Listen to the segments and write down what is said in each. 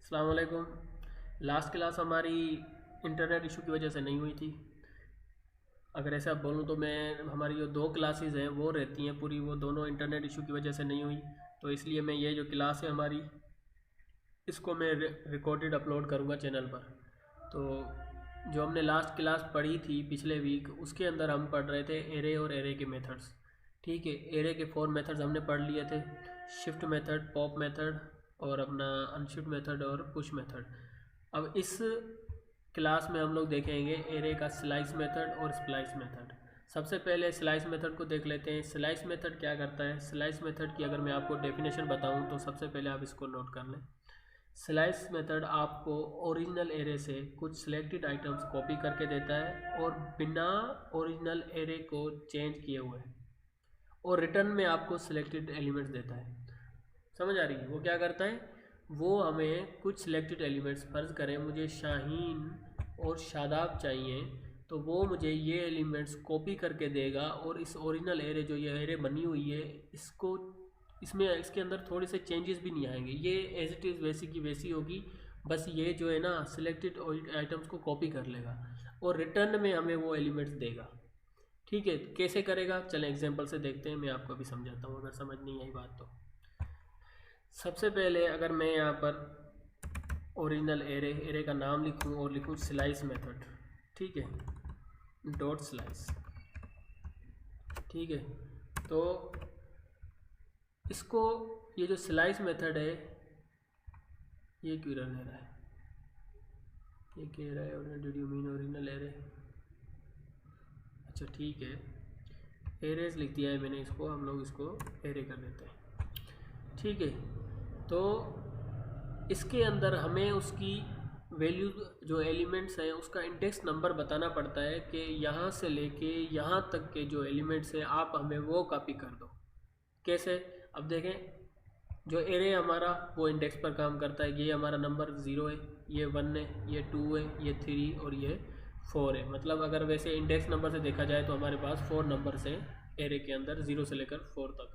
अस्सलाम वालेकुम। Last class हमारी इंटरनेट इशू की वजह से नहीं हुई थी। अगर ऐसा बोलूँ तो मैं हमारी जो दो क्लासेस हैं वो रहती हैं पूरी, वो दोनों इंटरनेट इशू की वजह से नहीं हुई। तो इसलिए मैं ये जो क्लास है हमारी, इसको मैं रिकॉर्डेड अपलोड करूँगा चैनल पर। तो जो हमने लास्ट क्लास पढ़ी थी पिछले वीक, उसके अंदर हम पढ़ रहे थे एरे और एरे के मेथड्स। ठीक है, एरे के 4 मेथड्स हमने पढ़ लिए थे, शिफ्ट मेथड, पॉप मेथड और अपना अनशिफ्ट मेथड और पुश मेथड। अब इस क्लास में हम लोग देखेंगे एरे का स्लाइस मेथड और स्प्लाइस मेथड। सबसे पहले स्लाइस मेथड को देख लेते हैं। स्लाइस मेथड क्या करता है? स्लाइस मेथड की अगर मैं आपको डेफिनेशन बताऊं तो सबसे पहले आप इसको नोट कर लें। स्लाइस मेथड आपको ओरिजिनल एरे से कुछ सिलेक्टेड आइटम्स कॉपी करके देता है और बिना ओरिजिनल एरे को चेंज किए हुए, और रिटर्न में आपको सिलेक्टेड एलिमेंट्स देता है। समझ आ रही है? वो क्या करता है, वो हमें कुछ सिलेक्टेड एलिमेंट्स, फ़र्ज़ करें मुझे शाहीन और शादाब चाहिए, तो वो मुझे ये एलिमेंट्स कॉपी करके देगा और इस ओरिजिनल एरे, जो ये एरे बनी हुई है, इसको इसके अंदर थोड़े से चेंजेस भी नहीं आएंगे, ये एज इट इज़ वैसी की वैसी होगी। बस ये जो है ना सिलेक्टेड आइटम्स को कॉपी कर लेगा और रिटर्न में हमें वो एलिमेंट्स देगा। ठीक है, कैसे करेगा चलें एग्जांपल से देखते हैं, मैं आपको अभी समझाता हूँ अगर समझ नहीं आई बात तो। सबसे पहले अगर मैं यहाँ पर ओरिजिनल एरे का नाम लिखूँ और लिखूँ स्लाइस मेथड, ठीक है, डॉट स्लाइस। ठीक है, तो इसको, ये जो स्लाइस मेथड है ये क्यों रन ले रहा है, ये कह रहा है did you mean original array. अच्छा ठीक है, एरेज लिख दिया है मैंने इसको, हम लोग इसको एरे कर देते हैं। ठीक है, तो इसके अंदर हमें उसकी वैल्यू, जो एलिमेंट्स हैं उसका इंडेक्स नंबर बताना पड़ता है कि यहाँ से लेके यहाँ तक के जो एलिमेंट्स हैं आप हमें वो कॉपी कर दो। कैसे? अब देखें, जो एरे हमारा वो इंडेक्स पर काम करता है। ये हमारा नंबर 0 है, ये 1 है, ये 2 है, ये 3 और ये 4 है। मतलब अगर वैसे इंडेक्स नंबर से देखा जाए तो हमारे पास 4 नंबर्स हैं एरे के अंदर, 0 से लेकर 4 तक।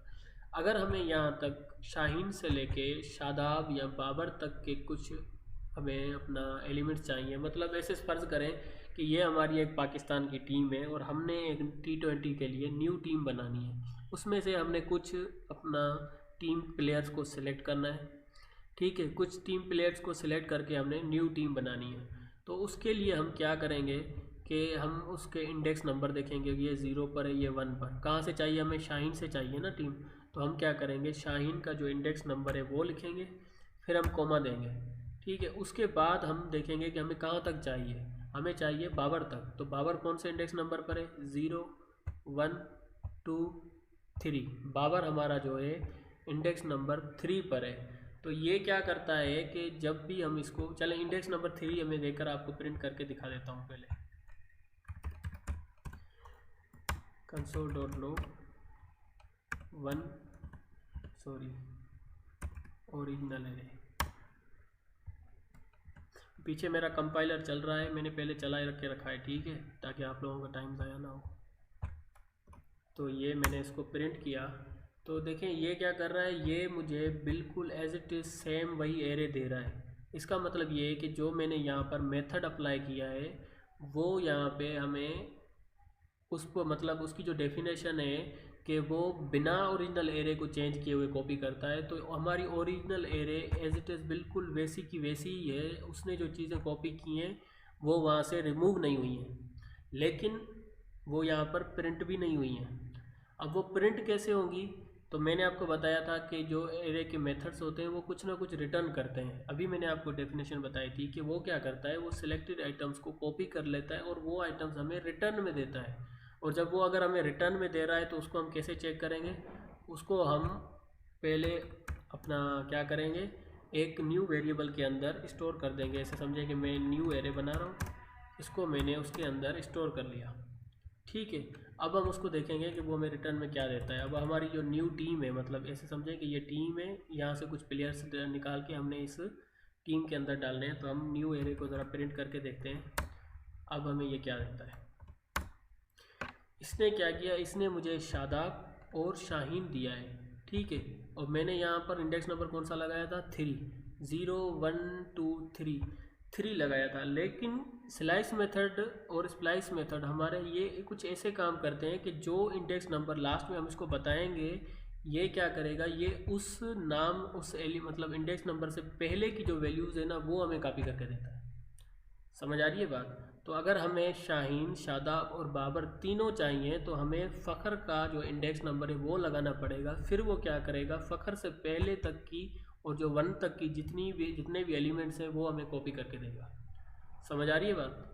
अगर हमें यहाँ तक शाहीन से लेके शादाब या बाबर तक के कुछ हमें अपना एलिमेंट्स चाहिए, मतलब ऐसे फ़र्ज़ करें कि ये हमारी एक पाकिस्तान की टीम है और हमने एक T20 के लिए न्यू टीम बनानी है। उसमें से हमने कुछ अपना टीम प्लेयर्स को सिलेक्ट करना है। ठीक है, कुछ टीम प्लेयर्स को सिलेक्ट करके हमने न्यू टीम बनानी है। तो उसके लिए हम क्या करेंगे कि हम उसके इंडेक्स नंबर देखेंगे, ये 0 पर है, ये 1 पर। कहाँ से चाहिए हमें? शाहीन से चाहिए ना टीम। तो हम क्या करेंगे, शाहीन का जो इंडेक्स नंबर है वो लिखेंगे, फिर हम कोमा देंगे। ठीक है, उसके बाद हम देखेंगे कि हमें कहाँ तक चाहिए। हमें चाहिए बाबर तक। तो बाबर कौन से इंडेक्स नंबर पर है? 0, 1, 2, 3। बाबर हमारा जो है इंडेक्स नंबर 3 पर है। तो ये क्या करता है कि जब भी हम इसको, चलें इंडेक्स नंबर 3 हमें देकर आपको प्रिंट करके दिखा देता हूँ पहले। console.log 1 original array. पीछे मेरा कंपाइलर चल रहा है, मैंने पहले चला के रखा है, ठीक है, ताकि आप लोगों का टाइम ज़ाया ना हो। तो ये मैंने इसको प्रिंट किया, तो देखें ये क्या कर रहा है, ये मुझे बिल्कुल एज इट इज़ सेम वही एरे दे रहा है। इसका मतलब ये है कि जो मैंने यहाँ पर मेथड अप्लाई किया है वो यहाँ पे हमें उसको, मतलब उसकी जो डेफिनेशन है कि वो बिना ओरिजिनल एरे को चेंज किए हुए कॉपी करता है। तो हमारी original array as it is बिल्कुल वैसी की वैसी ही है। उसने जो चीज़ें कॉपी की हैं वो वहाँ से रिमूव नहीं हुई हैं, लेकिन वो यहाँ पर प्रिंट भी नहीं हुई हैं। अब वो प्रिंट कैसे होंगी? तो मैंने आपको बताया था कि जो एरे के मेथड्स होते हैं वो कुछ ना कुछ रिटर्न करते हैं। अभी मैंने आपको डेफिनेशन बताई थी कि वो क्या करता है, वो सिलेक्टेड आइटम्स को कॉपी कर लेता है और वो आइटम्स हमें रिटर्न में देता है। और जब वो अगर हमें रिटर्न में दे रहा है तो उसको हम कैसे चेक करेंगे? उसको हम पहले अपना क्या करेंगे, एक न्यू वेरिएबल के अंदर स्टोर कर देंगे। ऐसे समझे कि मैं न्यू एरे बना रहा हूँ, इसको मैंने उसके अंदर स्टोर कर लिया। ठीक है, अब हम उसको देखेंगे कि वो हमें रिटर्न में क्या देता है। अब हमारी जो न्यू टीम है, मतलब ऐसे समझें कि ये टीम है, यहाँ से कुछ प्लेयर्स निकाल के हमने इस टीम के अंदर डालने हैं। तो हम न्यू एरे को ज़रा प्रिंट करके देखते हैं, अब हमें ये क्या देता है। इसने क्या किया, इसने मुझे शादाब और शाहीन दिया है, ठीक है, और मैंने यहाँ पर इंडेक्स नंबर कौन सा लगाया था? 3। 0 1 2 3 लगाया था। लेकिन स्लाइस मेथड और स्प्लाइस मेथड हमारे ये कुछ ऐसे काम करते हैं कि जो इंडेक्स नंबर लास्ट में हम इसको बताएंगे, ये क्या करेगा, ये उस नाम उस मतलब इंडेक्स नंबर से पहले की जो वैल्यूज़ है ना वो हमें कॉपी करके देता है। समझ आ रही है बात? तो अगर हमें शाहीन, शादाब और बाबर तीनों चाहिए तो हमें फ़खर का जो इंडेक्स नंबर है वो लगाना पड़ेगा। फिर वो क्या करेगा, फ़खर से पहले तक की और जो 1 तक की जितने भी एलिमेंट्स हैं वो हमें कॉपी करके देगा। समझ आ रही है बात?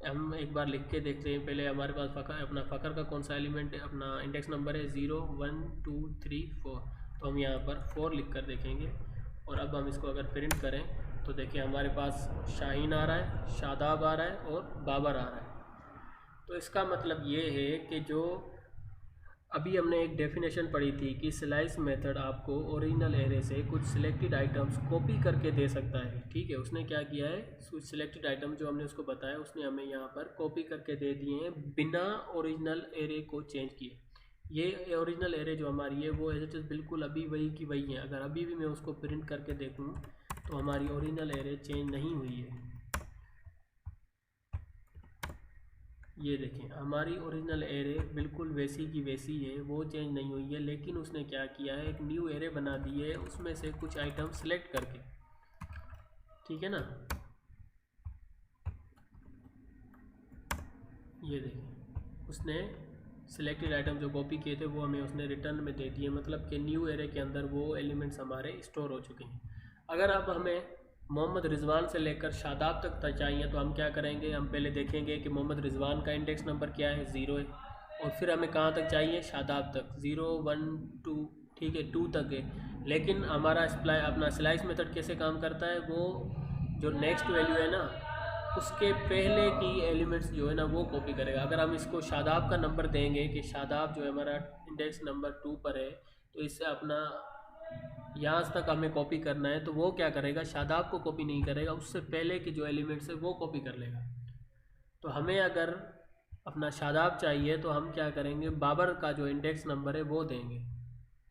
हम एक बार लिख के देखते हैं। पहले हमारे पास फ़खर का कौन सा एलिमेंट है, अपना इंडेक्स नंबर है 0 1 2 3 4। तो हम यहाँ पर 4 लिख कर देखेंगे। और अब हम इसको अगर प्रिंट करें तो देखिए हमारे पास शाहीन आ रहा है, शादाब आ रहा है और बाबर आ रहा है। तो इसका मतलब ये है कि जो अभी हमने एक डेफिनेशन पढ़ी थी कि स्लाइस मेथड आपको ओरिजिनल एरे से कुछ सिलेक्टेड आइटम्स कॉपी करके दे सकता है। ठीक है, उसने क्या किया है, कुछ सिलेक्टेड आइटम जो हमने उसको बताया उसने हमें यहाँ पर कॉपी करके दे दिए हैं बिना ओरिजिनल एरे को चेंज किए। ये ओरिजिनल एरे जो हमारी है वो एज इट इज़ बिल्कुल अभी वही की वही है। अगर अभी भी मैं उसको प्रिंट करके देखूँ तो हमारी ओरिजिनल एरे चेंज नहीं हुई है। ये देखें हमारी ओरिजिनल एरे बिल्कुल वैसी की वैसी है, वो चेंज नहीं हुई है। लेकिन उसने क्या किया है, एक न्यू एरे बना दी है उसमें से कुछ आइटम सेलेक्ट करके। ठीक है ना, ये देखें उसने सिलेक्टेड आइटम जो कॉपी किए थे वो हमें उसने रिटर्न में दे दिए। मतलब कि न्यू एरे के अंदर वो एलिमेंट्स हमारे स्टोर हो चुके हैं। अगर अब हमें मोहम्मद रिजवान से लेकर शादाब तक चाहिए तो हम क्या करेंगे, हम पहले देखेंगे कि मोहम्मद रिजवान का इंडेक्स नंबर क्या है, 0 है। और फिर हमें कहाँ तक चाहिए, शादाब तक, 0 1 2, ठीक है 2 तक है। लेकिन हमारा अपना स्लाइस मेथड कैसे काम करता है, वो जो नेक्स्ट वैल्यू है ना उसके पहले की एलिमेंट्स जो है ना वो कॉपी करेगा। अगर हम इसको शादाब का नंबर देंगे कि शादाब जो है हमारा इंडेक्स नंबर 2 पर है, तो इससे अपना यहाँ तक हमें कॉपी करना है, तो वो क्या करेगा, शादाब को कॉपी नहीं करेगा, उससे पहले के जो एलिमेंट्स है वो कॉपी कर लेगा। तो हमें अगर अपना शादाब चाहिए तो हम क्या करेंगे, बाबर का जो इंडेक्स नंबर है वो देंगे।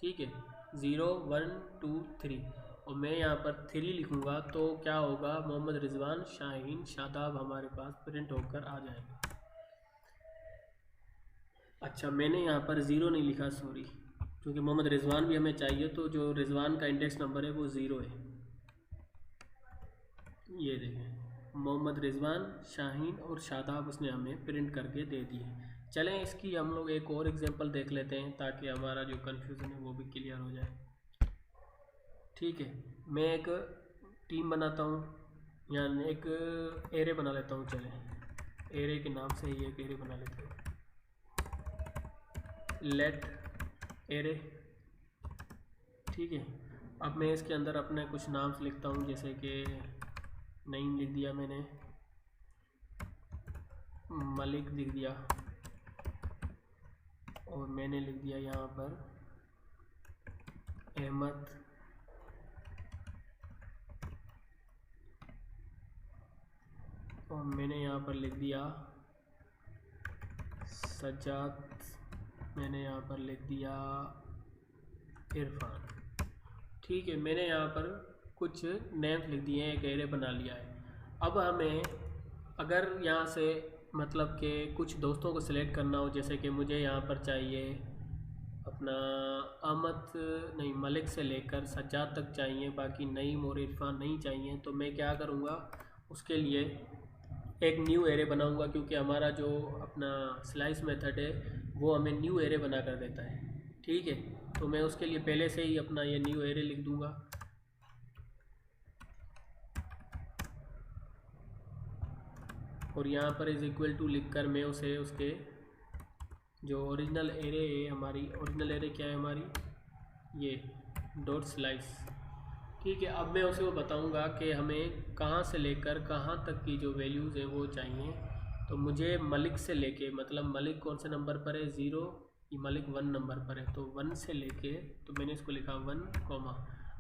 ठीक है, 0 1 2 3, और मैं यहाँ पर 3 लिखूँगा तो क्या होगा, मोहम्मद रिजवान, शाहीन, शादाब हमारे पास प्रिंट होकर आ जाएंगे। अच्छा, मैंने यहाँ पर 0 नहीं लिखा, सॉरी, क्योंकि मोहम्मद रिजवान भी हमें चाहिए। तो जो रिजवान का इंडेक्स नंबर है वो 0 है। ये देखें मोहम्मद रिजवान, शाहीन और शादाब उसने हमें प्रिंट करके दे दिए। चलें इसकी हम लोग एक और एग्जांपल देख लेते हैं ताकि हमारा जो कन्फ्यूज़न है वो भी क्लियर हो जाए। ठीक है, मैं एक टीम बनाता हूँ, यानी एक एरे बना लेता हूँ। चलें एरे के नाम से ही एक एरे बना लेते हैं, लेट एरे। ठीक है, अब मैं इसके अंदर अपने कुछ नाम्स लिखता हूँ, जैसे कि नईम लिख दिया मैंने, मलिक लिख दिया, और मैंने लिख दिया यहाँ पर अहमद, और मैंने यहाँ पर लिख दिया सज्जाद, मैंने यहाँ पर लिख दिया इरफान। ठीक है, मैंने यहाँ पर कुछ नेम्स लिख दिए हैं, एक एरे बना लिया है। अब हमें अगर यहाँ से मतलब कि कुछ दोस्तों को सिलेक्ट करना हो, जैसे कि मुझे यहाँ पर चाहिए अपना अहमद नहीं मलिक से लेकर सज्जाद तक चाहिए, बाकी नईम और इरफान नहीं चाहिए, तो मैं क्या करूँगा, उसके लिए एक न्यू एरे बनाऊँगा, क्योंकि हमारा जो अपना स्लाइस मेथड है वो हमें न्यू एरे बना कर देता है। ठीक है, तो मैं उसके लिए पहले से ही अपना ये न्यू एरे लिख दूँगा, और यहाँ पर इज़ इक्वल टू लिख कर मैं उसे उसके जो ओरिजिनल एरे है, हमारी ओरिजिनल एरे क्या है हमारी, ये डॉट स्लाइस। ठीक है, अब मैं उसे वो बताऊँगा कि हमें कहाँ से लेकर कहाँ तक की जो वैल्यूज़ हैं वो चाहिए। तो मुझे मलिक से लेके, मतलब मलिक कौन से नंबर पर है, 0, ये मलिक 1 नंबर पर है, तो 1 से लेके, तो मैंने इसको लिखा 1,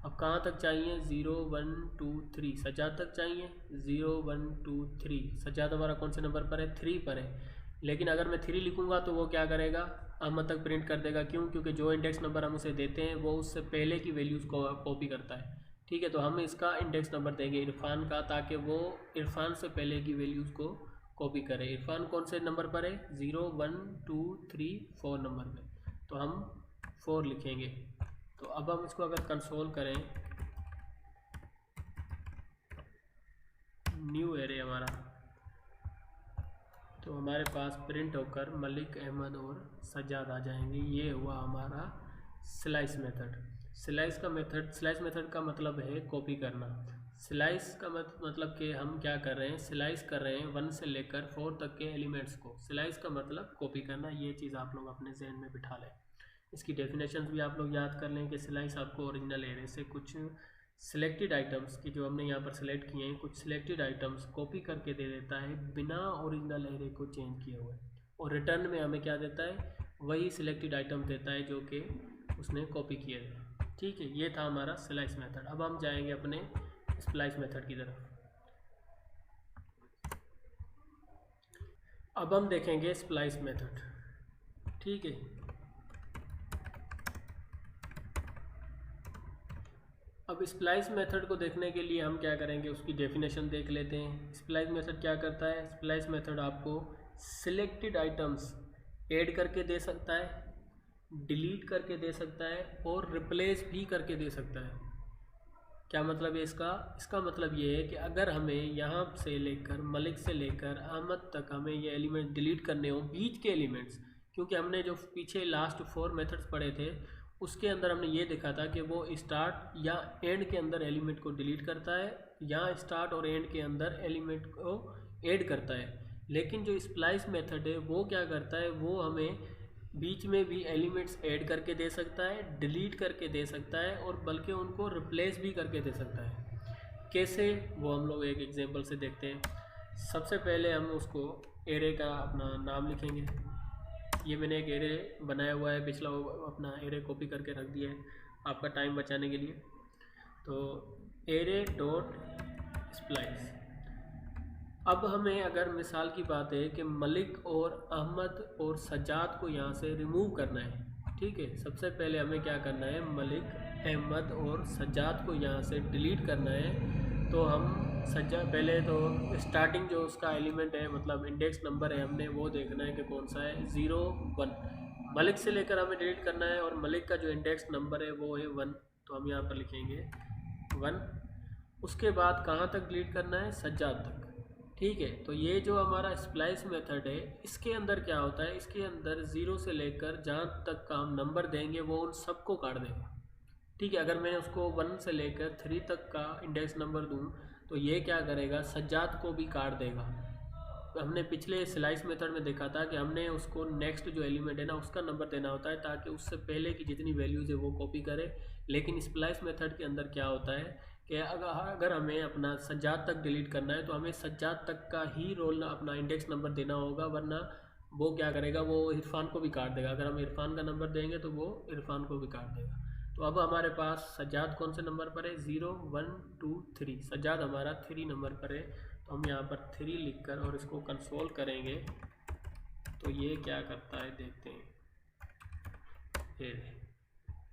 अब कहाँ तक चाहिए, 0 1 2 3, सज्जाद तक चाहिए, 0 1 2 3, सज्जाद हमारा कौन से नंबर पर है, 3 पर है। लेकिन अगर मैं 3 लिखूँगा तो वो क्या करेगा, अहमद तक प्रिंट कर देगा। क्यों, क्योंकि जो इंडेक्स नंबर हम उसे देते हैं वो उससे पहले की वैल्यूज़ को कॉपी करता है। ठीक है, तो हम इसका इंडेक्स नंबर देंगे इरफान का, ताकि वो इरफान से पहले की वैल्यूज़ को कॉपी करे। इरफान कौन से नंबर पर है? 0 1 2 3 4 नंबर में, तो हम 4 लिखेंगे। तो अब हम इसको अगर कंसोल करें, न्यू एरे हमारा, तो हमारे पास प्रिंट होकर मलिक, अहमद और सज्जाद आ जाएंगे। ये हुआ हमारा स्लाइस मेथड। स्लाइस मेथड का मतलब है कॉपी करना। स्लाइस का मतलब कि हम क्या कर रहे हैं, स्लाइस कर रहे हैं 1 से लेकर 4 तक के एलिमेंट्स को। स्लाइस का मतलब कॉपी करना। ये चीज़ आप लोग अपने जहन में बिठा लें। इसकी डेफिनेशन भी आप लोग याद कर लें कि स्लाइस आपको ओरिजिनल एरे से कुछ सिलेक्टेड आइटम्स की, जो हमने यहाँ पर सिलेक्ट किए हैं, कुछ सिलेक्टेड आइटम्स कॉपी करके दे देता है बिना ओरिजिनल एरे को चेंज किए हुए, और रिटर्न में हमें क्या देता है, वही सिलेक्टेड आइटम देता है जो कि उसने कॉपी किया है। ठीक है, ये था हमारा स्लाइस मेथड। अब हम जाएंगे अपने स्प्लाइस मेथड की तरफ। अब हम देखेंगे स्प्लाइस मेथड। ठीक है, अब स्प्लाइस मेथड को देखने के लिए हम क्या करेंगे, उसकी डेफिनेशन देख लेते हैं। स्प्लाइस मेथड क्या करता है? स्प्लाइस मेथड आपको सिलेक्टेड आइटम्स ऐड करके दे सकता है, डिलीट करके दे सकता है, और रिप्लेस भी करके दे सकता है। क्या मतलब है इसका मतलब ये है कि अगर हमें यहाँ से लेकर मलिक से लेकर अहमद तक हमें ये एलिमेंट डिलीट करने हो, बीच के एलिमेंट्स, क्योंकि हमने जो पीछे लास्ट 4 मेथड्स पढ़े थे उसके अंदर हमने ये देखा था कि वो स्टार्ट या एंड के अंदर एलिमेंट को डिलीट करता है, या स्टार्ट और एंड के अंदर एलिमेंट को ऐड करता है। लेकिन जो स्प्लाइस मेथड है वो क्या करता है, वो हमें बीच में भी एलिमेंट्स ऐड करके दे सकता है, डिलीट करके दे सकता है, और बल्कि उनको रिप्लेस भी करके दे सकता है। कैसे, वो हम लोग एक एग्जांपल से देखते हैं। सबसे पहले हम उसको एरे का अपना नाम लिखेंगे। ये मैंने एक एरे बनाया हुआ है, पिछला अपना एरे कॉपी करके रख दिया है आपका टाइम बचाने के लिए। तो एरे डॉट स्प्लाइस। अब हमें अगर मिसाल की बात है कि मलिक और अहमद और सज्जाद को यहाँ से रिमूव करना है, ठीक है, सबसे पहले हमें क्या करना है, मलिक, अहमद और सज्जाद को यहाँ से डिलीट करना है। तो हम पहले तो स्टार्टिंग जो उसका एलिमेंट है, मतलब इंडेक्स नंबर है, हमने वो देखना है कि कौन सा है, 0 1। मलिक से लेकर हमें डिलीट करना है, और मलिक का जो इंडेक्स नंबर है वो है 1, तो हम यहाँ पर लिखेंगे 1। उसके बाद कहाँ तक डिलीट करना है, सज्जाद तक। ठीक है, तो ये जो हमारा स्प्लाइस मेथड है, इसके अंदर क्या होता है, इसके अंदर 0 से लेकर जहाँ तक का हम नंबर देंगे वो उन सबको काट देगा। ठीक है, अगर मैं उसको 1 से लेकर 3 तक का इंडेक्स नंबर दूं तो ये क्या करेगा, सज्जाद को भी काट देगा। तो हमने पिछले स्लाइस मेथड में देखा था कि हमने उसको नेक्स्ट जो एलिमेंट है ना उसका नंबर देना होता है, ताकि उससे पहले की जितनी वैल्यूज़ है वो कॉपी करे। लेकिन स्प्लाइस मेथड के अंदर क्या होता है कि अगर हमें अपना सज्जाद तक डिलीट करना है तो हमें सज्जाद तक का ही रोल अपना इंडेक्स नंबर देना होगा, वरना वो क्या करेगा, वो इरफान को भी काट देगा। अगर हम इरफान का नंबर देंगे तो वो इरफान को भी काट देगा। तो अब हमारे पास सज्जाद कौन से नंबर पर है, 0 1 2 3। सज्जाद हमारा 3 नंबर पर है, तो हम यहाँ पर 3 लिखकर और इसको कंसोल करेंगे तो ये क्या करता है देखते हैं।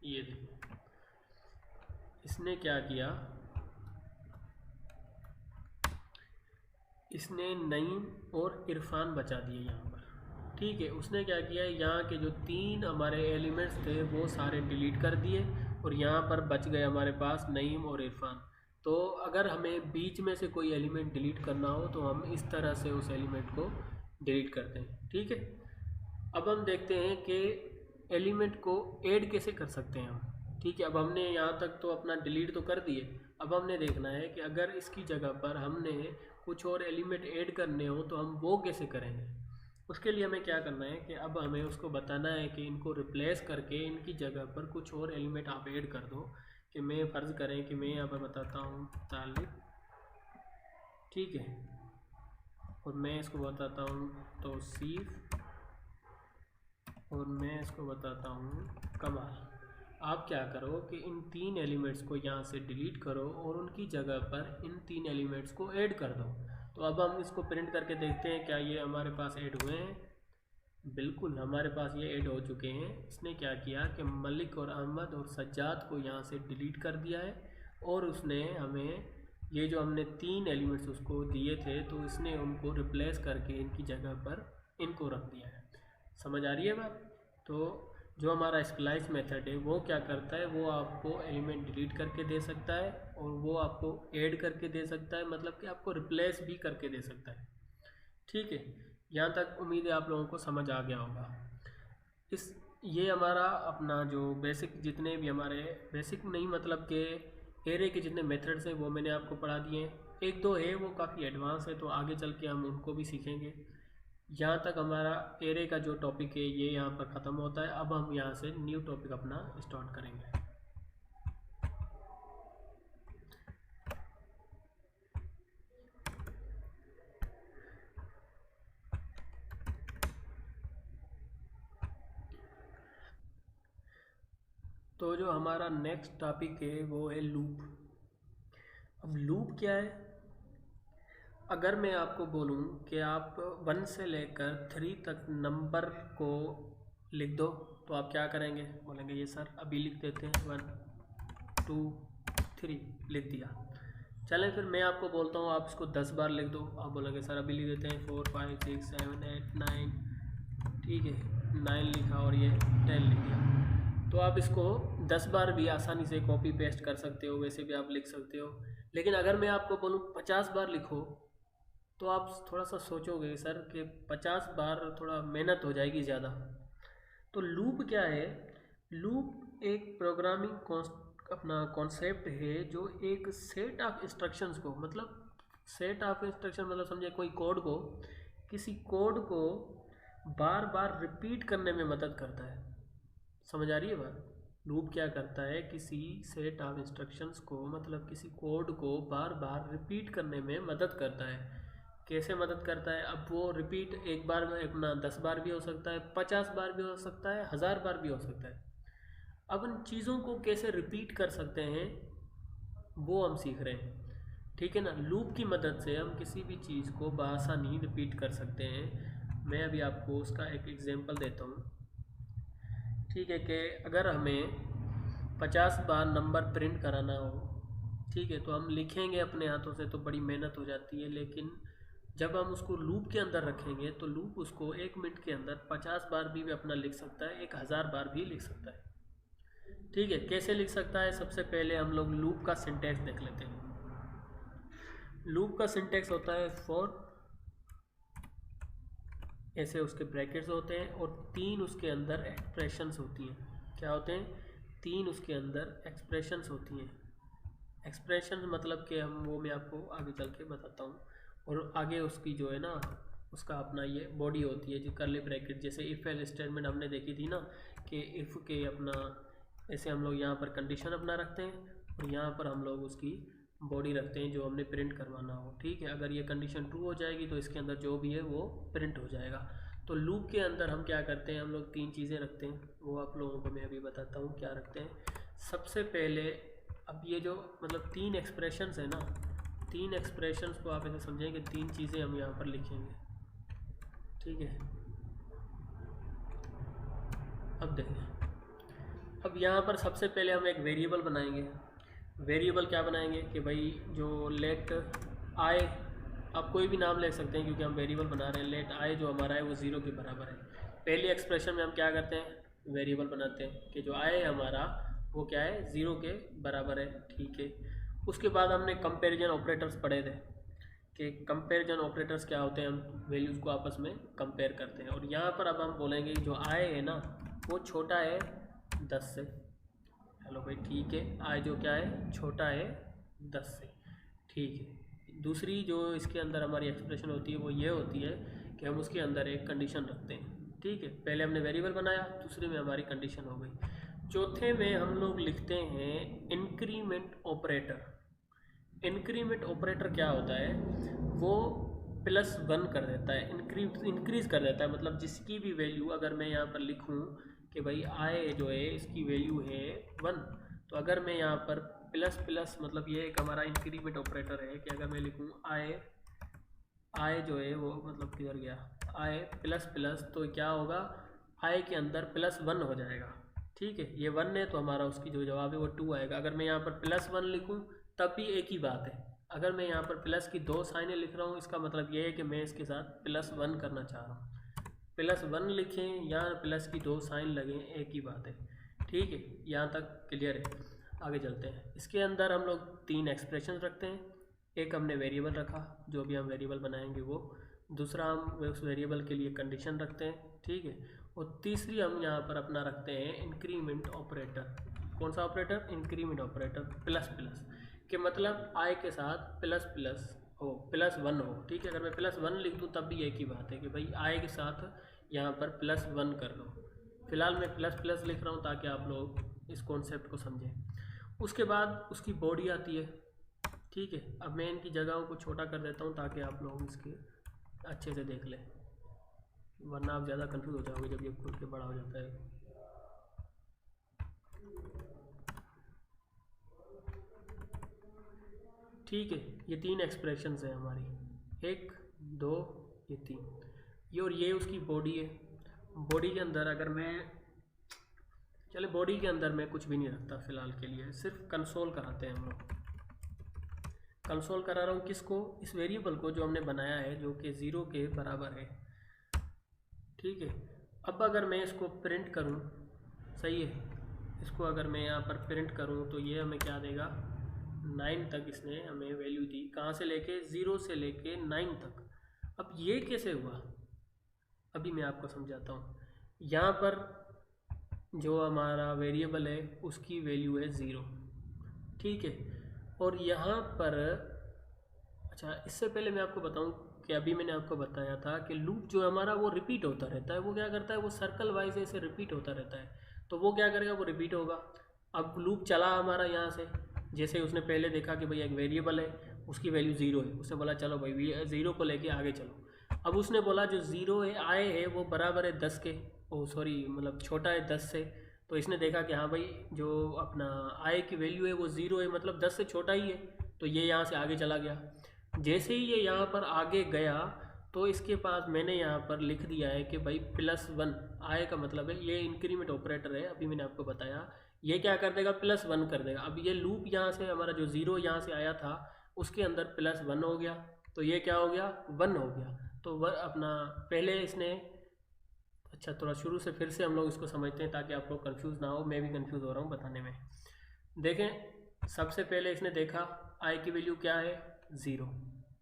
ये देखो इसने क्या किया, इसने नईम और इरफान बचा दिए यहाँ पर। ठीक है, उसने क्या किया, यहाँ के जो 3 हमारे एलिमेंट्स थे वो सारे डिलीट कर दिए, और यहाँ पर बच गए हमारे पास नईम और इरफान। तो अगर हमें बीच में से कोई एलिमेंट डिलीट करना हो तो हम इस तरह से उस एलिमेंट को डिलीट करते हैं। ठीक है, अब हम देखते हैं कि एलिमेंट को ऐड कैसे कर सकते हैं हम। ठीक है, अब हमने यहाँ तक तो अपना डिलीट तो कर दिए। अब हमने देखना है कि अगर इसकी जगह पर हमने कुछ और एलिमेंट ऐड करने हो तो हम वो कैसे करेंगे। उसके लिए हमें क्या करना है कि अब हमें उसको बताना है कि इनको रिप्लेस करके इनकी जगह पर कुछ और एलिमेंट आप ऐड कर दो। कि मैं फ़र्ज़ करें कि मैं यहाँ पर बताता हूँ तालिब, ठीक है, और मैं इसको बताता हूँ तौसीफ़, और मैं इसको बताता हूँ कमाल। आप क्या करो कि इन 3 एलिमेंट्स को यहाँ से डिलीट करो और उनकी जगह पर इन 3 एलिमेंट्स को ऐड कर दो। तो अब हम इसको प्रिंट करके देखते हैं क्या ये हमारे पास ऐड हुए हैं। बिल्कुल हमारे पास ये ऐड हो चुके हैं। इसने क्या किया कि मलिक और अहमद और सज्जाद को यहाँ से डिलीट कर दिया है, और उसने हमें ये जो हमने 3 एलिमेंट्स उसको दिए थे तो इसने उनको रिप्लेस करके इनकी जगह पर इनको रख दिया है। समझ आ रही है बात? तो जो हमारा स्प्लाइस मेथड है वो क्या करता है, वो आपको एलिमेंट डिलीट करके दे सकता है और वो आपको ऐड करके दे सकता है, मतलब कि आपको रिप्लेस भी करके दे सकता है। ठीक है, यहाँ तक उम्मीद है आप लोगों को समझ आ गया होगा। ये हमारा अपना जो बेसिक, जितने भी हमारे बेसिक नहीं मतलब कि एरे के जितने मेथड्स हैं वो मैंने आपको पढ़ा दिए हैं। एक दो है वो काफ़ी एडवांस है तो आगे चल के हम उनको भी सीखेंगे। यहाँ तक हमारा एरे का जो टॉपिक है ये यहाँ पर ख़त्म होता है। अब हम यहाँ से न्यू टॉपिक अपना स्टार्ट करेंगे। तो जो हमारा नेक्स्ट टॉपिक है वो है लूप। अब लूप क्या है? अगर मैं आपको बोलूं कि आप 1 से लेकर 3 तक नंबर को लिख दो तो आप क्या करेंगे? बोलेंगे ये सर अभी लिख देते हैं, 1 2 3 लिख दिया। चलें फिर मैं आपको बोलता हूँ आप इसको 10 बार लिख दो। आप बोलेंगे सर अभी लिख देते हैं 4 5 6 7 8 9। ठीक है, 9 लिखा और ये 10 लिख दिया। तो आप इसको 10 बार भी आसानी से कॉपी पेस्ट कर सकते हो, वैसे भी आप लिख सकते हो। लेकिन अगर मैं आपको बोलूँ 50 बार लिखो तो आप थोड़ा सा सोचोगे सर कि 50 बार थोड़ा मेहनत हो जाएगी ज़्यादा। तो लूप क्या है? लूप एक प्रोग्रामिंग अपना कॉन्सेप्ट है जो एक सेट ऑफ इंस्ट्रक्शंस को, मतलब सेट ऑफ इंस्ट्रक्शन मतलब समझे कोई कोड को, किसी कोड को बार बार रिपीट करने में मदद करता है। समझ आ रही है बात? लूप क्या करता है? किसी सेट ऑफ इंस्ट्रक्शंस को, मतलब किसी कोड को बार बार रिपीट करने में मदद करता है। कैसे मदद करता है? अब वो रिपीट एक बार में अपना 10 बार भी हो सकता है, 50 बार भी हो सकता है, 1000 बार भी हो सकता है। अब उन चीज़ों को कैसे रिपीट कर सकते हैं वो हम सीख रहे हैं। ठीक है ना? लूप की मदद से हम किसी भी चीज़ को बआसानी रिपीट कर सकते हैं। मैं अभी आपको उसका एक एग्जांपल देता हूँ। ठीक है, कि अगर हमें 50 बार नंबर प्रिंट कराना हो, ठीक है, तो हम लिखेंगे अपने हाथों से तो बड़ी मेहनत हो जाती है। लेकिन जब हम उसको लूप के अंदर रखेंगे तो लूप उसको 1 मिनट के अंदर 50 बार भी अपना लिख सकता है, 1000 बार भी लिख सकता है। ठीक है, कैसे लिख सकता है? सबसे पहले हम लोग लूप का सिंटैक्स देख लेते हैं। लूप का सिंटैक्स होता है फॉर, ऐसे उसके ब्रैकेट्स होते हैं और 3 उसके अंदर एक्सप्रेशंस होती हैं। क्या होते हैं? 3 उसके अंदर एक्सप्रेशंस होती हैं। एक्सप्रेशन मतलब कि हम वो मैं आपको आगे चल के बताता हूँ। और आगे उसकी जो है ना, उसका अपना ये बॉडी होती है जो कर्ली ब्रैकेट, जैसे इफ़ एल स्टेटमेंट हमने देखी थी ना, कि इफ़ के अपना ऐसे हम लोग यहाँ पर कंडीशन अपना रखते हैं और यहाँ पर हम लोग उसकी बॉडी रखते हैं जो हमने प्रिंट करवाना हो। ठीक है, अगर ये कंडीशन ट्रू हो जाएगी तो इसके अंदर जो भी है वो प्रिंट हो जाएगा। तो लूप के अंदर हम क्या करते हैं? हम लोग 3 चीज़ें रखते हैं, वो आप लोगों को मैं अभी बताता हूँ क्या रखते हैं। सबसे पहले, अब ये जो मतलब 3 एक्सप्रेशंस है ना, 3 एक्सप्रेशंस को आप ऐसे समझें कि 3 चीज़ें हम यहाँ पर लिखेंगे। ठीक है, अब देखें, अब यहाँ पर सबसे पहले हम एक वेरिएबल बनाएंगे। वेरिएबल क्या बनाएंगे कि भाई जो लेट आए, आप कोई भी नाम ले सकते हैं क्योंकि हम वेरिएबल बना रहे हैं। लेट आए जो हमारा है वो 0 के बराबर है। पहली एक्सप्रेशन में हम क्या करते हैं? वेरिएबल बनाते हैं कि जो आए हमारा वो क्या है? 0 के बराबर है। ठीक है, उसके बाद हमने कंपैरिजन ऑपरेटर्स पढ़े थे कि कंपैरिजन ऑपरेटर्स क्या होते हैं, हम वैल्यूज़ को आपस में कंपेयर करते हैं। और यहाँ पर अब हम बोलेंगे जो आए है ना वो छोटा है 10 से। हेलो भाई, ठीक है, आए जो क्या है? छोटा है 10 से। ठीक है, दूसरी जो इसके अंदर हमारी एक्सप्रेशन होती है वो ये होती है कि हम उसके अंदर एक कंडीशन रखते हैं। ठीक है, पहले हमने वेरिएबल बनाया, दूसरे में हमारी कंडीशन हो गई। चौथे में हम लोग लिखते हैं इंक्रीमेंट ऑपरेटर। इंक्रीमेंट ऑपरेटर क्या होता है? वो +1 कर देता है, इंक्रीज कर देता है। मतलब जिसकी भी वैल्यू, अगर मैं यहाँ पर लिखूँ कि भाई आए जो है इसकी वैल्यू है 1, तो अगर मैं यहाँ पर प्लस प्लस, मतलब ये एक हमारा इंक्रीमेंट ऑपरेटर है कि अगर मैं लिखूँ आए जो है वो, मतलब किधर गया, आए प्लस प्लस, तो क्या होगा? आए के अंदर +1 हो जाएगा। ठीक है, ये 1 है तो हमारा उसकी जो जवाब है वो 2 आएगा। अगर मैं यहाँ पर +1 लिखूँ तब भी एक ही बात है। अगर मैं यहाँ पर प्लस की 2 साइनें लिख रहा हूँ, इसका मतलब ये है कि मैं इसके साथ +1 करना चाह रहा हूँ। +1 लिखें या प्लस की 2 साइन लगें, एक ही बात है। ठीक है, यहाँ तक क्लियर है। आगे चलते हैं। इसके अंदर हम लोग 3 एक्सप्रेशन रखते हैं। एक हमने वेरिएबल रखा, जो भी हम वेरिएबल बनाएंगे वो। दूसरा हम उस वेरिएबल के लिए कंडीशन रखते हैं। ठीक है, और तीसरी हम यहाँ पर अपना रखते हैं इंक्रीमेंट ऑपरेटर। कौन सा operator? Increment operator. Plus plus के मतलब आई के साथ प्लस प्लस हो, +1 हो। ठीक है, अगर मैं +1 लिख दूँ तब भी एक ही बात है कि भाई आई के साथ यहाँ पर +1 कर दो। फिलहाल मैं प्लस प्लस लिख रहा हूँ ताकि आप लोग इस कॉन्सेप्ट को समझें। उसके बाद उसकी बॉडी आती है। ठीक है, अब मैं इनकी जगहों को छोटा कर देता हूँ ताकि आप लोग इसके अच्छे से देख लें, वरना आप ज़्यादा कंफ्यूज हो जाओगे जब ये खुल के बड़ा हो जाता है। ठीक है, ये 3 एक्सप्रेशंस हैं हमारी, 1 2 ये 3। ये और ये उसकी बॉडी है। बॉडी के अंदर अगर मैं चले बॉडी के अंदर मैं कुछ भी नहीं रखता फ़िलहाल के लिए, सिर्फ कंसोल कराते हैं हम लोग। कंसोल करा रहा हूँ किसको? इस वेरिएबल को जो हमने बनाया है, जो कि 0 के बराबर है। ठीक है, अब अगर मैं इसको प्रिंट करूँ, सही है, इसको अगर मैं यहाँ पर प्रिंट करूँ तो ये हमें क्या देगा? 9 तक इसने हमें वैल्यू दी। कहाँ से लेके? 0 से लेके 9 तक। अब ये कैसे हुआ, अभी मैं आपको समझाता हूँ। यहाँ पर जो हमारा वेरिएबल है उसकी वैल्यू है 0। ठीक है, और यहाँ पर अच्छा, इससे पहले मैं आपको बताऊँ कि अभी मैंने आपको बताया था कि लूप जो हमारा वो रिपीट होता रहता है। वो क्या करता है? वो सर्कल वाइज ऐसे रिपीट होता रहता है। तो वो क्या करेगा? वो रिपीट होगा। अब लूप चला हमारा यहाँ से, जैसे उसने पहले देखा कि भाई एक वेरिएबल है, उसकी वैल्यू 0 है। उसने बोला चलो भाई 0 को लेके आगे चलो। अब उसने बोला जो 0 है आए है वो बराबर है 10 के, ओ सॉरी मतलब छोटा है 10 से। तो इसने देखा कि हाँ भाई जो अपना आय की वैल्यू है वो 0 है, मतलब 10 से छोटा ही है। तो ये यहाँ से आगे चला गया। जैसे ही ये यहाँ पर आगे गया तो इसके पास मैंने यहाँ पर लिख दिया है कि भाई +1 आय का मतलब है ये इंक्रीमेंट ऑपरेटर है। अभी मैंने आपको बताया ये क्या कर देगा? +1 कर देगा। अब ये लूप यहाँ से हमारा जो 0 यहाँ से आया था उसके अंदर +1 हो गया, तो ये क्या हो गया? 1 हो गया। तो वह अपना पहले इसने, अच्छा थोड़ा शुरू से फिर से हम लोग इसको समझते हैं ताकि आप लोग कंफ्यूज ना हो। मैं भी कंफ्यूज हो रहा हूँ बताने में। देखें, सबसे पहले इसने देखा आई की वैल्यू क्या है? 0।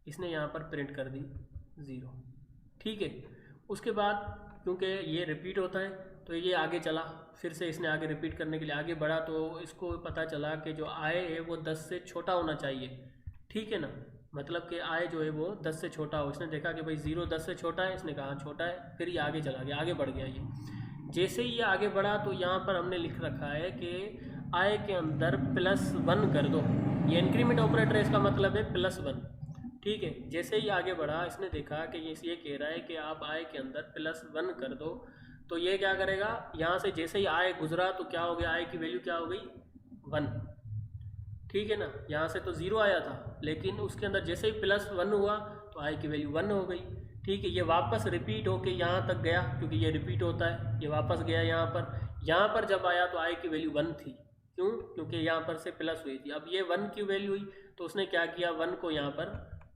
इसने यहाँ पर प्रिंट कर दी 0। ठीक है, उसके बाद क्योंकि ये रिपीट होता है तो ये आगे चला, फिर से इसने आगे रिपीट करने के लिए आगे बढ़ा। तो इसको पता चला कि जो आय है वो 10 से छोटा होना चाहिए। ठीक है ना, मतलब कि आय जो है वो 10 से छोटा हो। इसने देखा कि भाई 0 10 से छोटा है, इसने कहा छोटा है, फिर ये आगे चला गया, आगे बढ़ गया। ये जैसे ही ये आगे बढ़ा तो यहाँ पर हमने लिख रखा है कि आय के अंदर +1 कर दो। ये इंक्रीमेंट ऑपरेटर है, इसका मतलब है +1। ठीक है, जैसे ही आगे बढ़ा इसने देखा कि ये कह रहा है कि आप आय के अंदर +1 कर दो। तो ये क्या करेगा? यहाँ से जैसे ही आय गुजरा तो क्या हो गया? आय की वैल्यू क्या हो गई? 1। ठीक है ना, यहाँ से तो 0 आया था, लेकिन उसके अंदर जैसे ही +1 हुआ तो आई की वैल्यू 1 हो गई। ठीक है, ये वापस रिपीट होके यहाँ तक गया, क्योंकि ये रिपीट होता है। ये वापस गया यहाँ पर जब आया तो आई की वैल्यू 1 थी। क्यों? क्योंकि यहाँ पर से प्लस हुई थी। अब ये 1 की वैल्यू हुई तो उसने क्या किया? 1 को यहाँ पर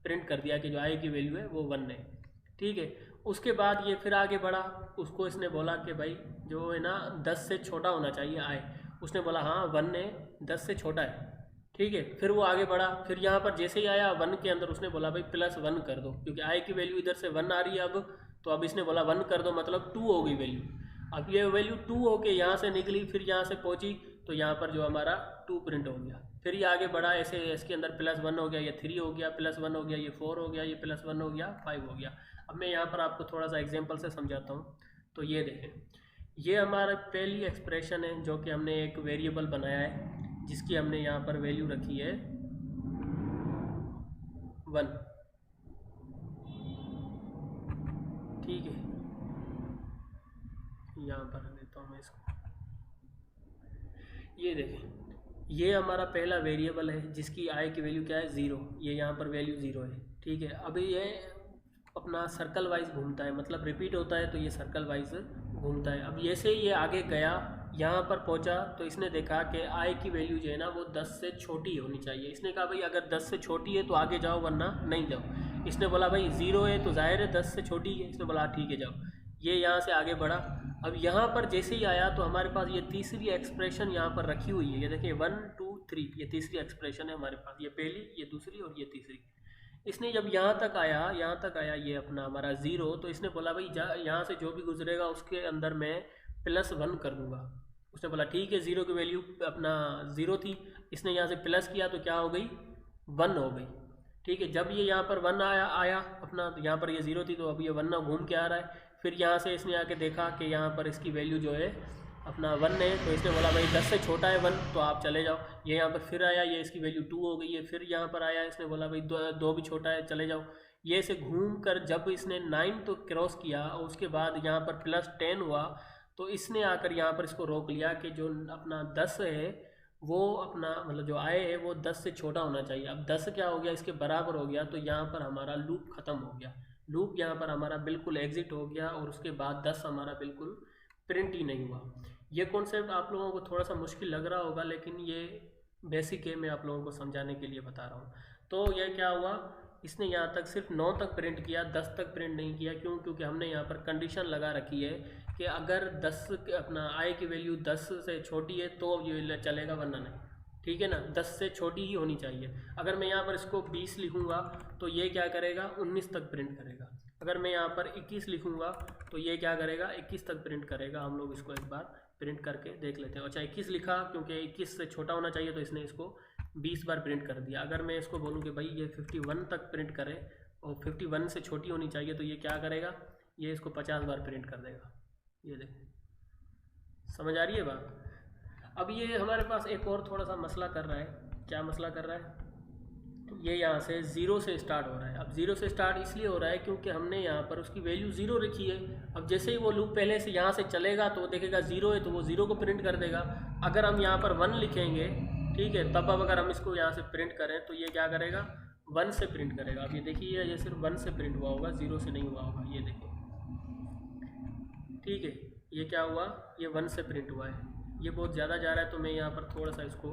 प्रिंट कर दिया कि जो आई की वैल्यू है वो 1 है। ठीक है, उसके बाद ये फिर आगे बढ़ा। उसको इसने बोला कि भाई जो है ना 10 से छोटा होना चाहिए आय। उसने बोला हाँ 1 है, 10 से छोटा है। ठीक है, फिर वो आगे बढ़ा। फिर यहाँ पर जैसे ही आया 1 के अंदर उसने बोला भाई +1 कर दो, क्योंकि आई की वैल्यू इधर से 1 आ रही है अब। तो अब इसने बोला 1 कर दो, मतलब 2 हो गई वैल्यू। अब ये वैल्यू 2 होके यहाँ से निकली, फिर यहाँ से पहुँची तो यहाँ पर जो हमारा 2 प्रिंट हो गया। फिर ये आगे बढ़ा, ऐसे इसके अंदर +1 हो गया, ये 3 हो गया, +1 हो गया, ये 4 हो गया, ये +1 हो गया, 5 हो गया। अब मैं यहाँ पर आपको थोड़ा सा एग्जाम्पल से समझाता हूँ। तो ये देखें, ये हमारा पहली एक्सप्रेशन है जो कि हमने एक वेरिएबल बनाया है, जिसकी हमने यहाँ पर वैल्यू रखी है 1। ठीक है, यहाँ पर देता हूँ मैं इसको। ये देखें, ये हमारा पहला वेरिएबल है जिसकी आई की वैल्यू क्या है? 0। ये यहाँ पर वैल्यू 0 है। ठीक है, अभी ये अपना सर्कल वाइज घूमता है, मतलब रिपीट होता है तो ये सर्कल वाइज घूमता है। अब जैसे ही ये आगे गया यहाँ पर पहुँचा तो इसने देखा कि आई की वैल्यू जो है ना वो 10 से छोटी होनी चाहिए। इसने कहा भाई अगर 10 से छोटी है तो आगे जाओ वरना नहीं जाओ। इसने बोला भाई 0 है तो जाहिर है 10 से छोटी है। इसने बोला ठीक है जाओ। ये यहाँ से आगे बढ़ा। अब यहाँ पर जैसे ही आया तो हमारे पास ये तीसरी एक्सप्रेशन यहाँ पर रखी हुई है। ये देखिए 1 2 3 ये तीसरी एक्सप्रेशन है हमारे पास। ये पहली, ये दूसरी और ये तीसरी। इसने जब यहाँ तक आया ये अपना हमारा 0, तो इसने बोला भाई यहाँ से जो भी गुजरेगा उसके अंदर मैं +1 कर दूंगा। उसने बोला ठीक है। 0 की वैल्यू अपना 0 थी, इसने यहाँ से प्लस किया तो क्या हो गई 1 हो गई। ठीक है। जब ये यहाँ पर 1 आया अपना, यहाँ पर ये 0 थी तो अब ये 1 घूम के आ रहा है। फिर यहाँ से इसने आके देखा कि यहाँ पर इसकी वैल्यू जो है अपना 1 है, तो इसने बोला भाई 10 से छोटा है 1 तो आप चले जाओ। ये यहाँ पर फिर आया, ये इसकी वैल्यू 2 हो गई है। फिर यहाँ पर आया, इसने बोला भाई 2 भी छोटा है चले जाओ। ये से घूम कर जब इसने 9 तो क्रॉस किया और उसके बाद यहाँ पर +10 हुआ, तो इसने आकर यहाँ पर इसको रोक लिया कि जो अपना 10 है वो अपना मतलब जो आए है वो 10 से छोटा होना चाहिए। अब 10 क्या हो गया, इसके बराबर हो गया, तो यहाँ पर हमारा लूप ख़त्म हो गया। लूप यहाँ पर हमारा बिल्कुल एग्जिट हो गया और उसके बाद 10 हमारा बिल्कुल प्रिंट ही नहीं हुआ। ये कॉन्सेप्ट आप लोगों को थोड़ा सा मुश्किल लग रहा होगा, लेकिन ये बेसिक है, मैं आप लोगों को समझाने के लिए बता रहा हूँ। तो ये क्या हुआ, इसने यहाँ तक सिर्फ 9 तक प्रिंट किया, 10 तक प्रिंट नहीं किया। क्यों? क्योंकि हमने यहाँ पर कंडीशन लगा रखी है कि अगर 10 अपना आई की वैल्यू 10 से छोटी है तो ये चलेगा वरना नहीं। ठीक है ना, 10 से छोटी ही होनी चाहिए। अगर मैं यहाँ पर इसको 20 लिखूँगा तो ये क्या करेगा 19 तक प्रिंट करेगा। अगर मैं यहाँ पर 21 लिखूँगा तो ये क्या करेगा 21 तक प्रिंट करेगा। हम लोग इसको एक बार प्रिंट करके देख लेते हैं। अच्छा 21 लिखा, क्योंकि 21 से छोटा होना चाहिए तो इसने इसको 20 बार प्रिंट कर दिया। अगर मैं इसको बोलूँ कि भाई ये 51 तक प्रिंट करे और 51 से छोटी होनी चाहिए तो ये क्या करेगा, ये इसको 50 बार प्रिंट कर देगा। ये देखिए, समझ आ रही है बात। अब ये हमारे पास एक और थोड़ा सा मसला कर रहा है। क्या मसला कर रहा है, ये यहाँ से 0 से स्टार्ट हो रहा है। अब 0 से स्टार्ट इसलिए हो रहा है क्योंकि हमने यहाँ पर उसकी वैल्यू 0 रखी है। अब जैसे ही वो लूप पहले से यहाँ से चलेगा तो वो देखेगा 0 है तो वो 0 को प्रिंट कर देगा। अगर हम यहाँ पर 1 लिखेंगे, ठीक है, तब अब अगर हम इसको यहाँ से प्रिंट करें तो ये क्या करेगा 1 से प्रिंट करेगा। अब ये देखिए ये सिर्फ 1 से प्रिंट हुआ होगा, 0 से नहीं हुआ होगा। ये देखिए, ठीक है, ये क्या हुआ, ये 1 से प्रिंट हुआ है। ये बहुत ज़्यादा जा रहा है तो मैं यहाँ पर थोड़ा सा इसको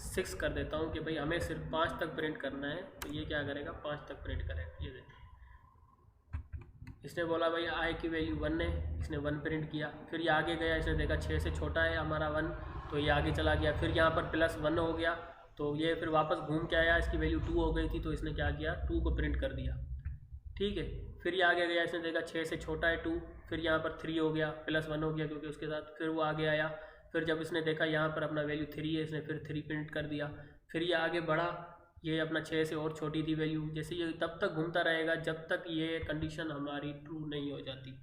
6 कर देता हूँ कि भाई हमें सिर्फ 5 तक प्रिंट करना है। तो ये क्या करेगा 5 तक प्रिंट करेगा। ये देखिए, इसने बोला भाई आई की वैल्यू 1 है, इसने 1 प्रिंट किया। फिर ये आगे गया, इसने देखा 6 से छोटा है हमारा 1, तो ये आगे चला गया। फिर यहाँ पर +1 हो गया तो ये फिर वापस घूम के आया, इसकी वैल्यू 2 हो गई थी तो इसने क्या किया 2 को प्रिंट कर दिया। ठीक है, फिर ये आगे गया, इसने देखा 6 से छोटा है 2, फिर यहाँ पर 3 हो गया, +1 हो गया क्योंकि उसके साथ। फिर वो आगे आया, फिर जब इसने देखा यहाँ पर अपना वैल्यू 3 है, इसने फिर 3 प्रिंट कर दिया। फिर ये आगे बढ़ा, ये अपना 6 से और छोटी थी वैल्यू। जैसे ये तब तक घूमता रहेगा जब तक ये कंडीशन हमारी ट्रू नहीं हो जाती।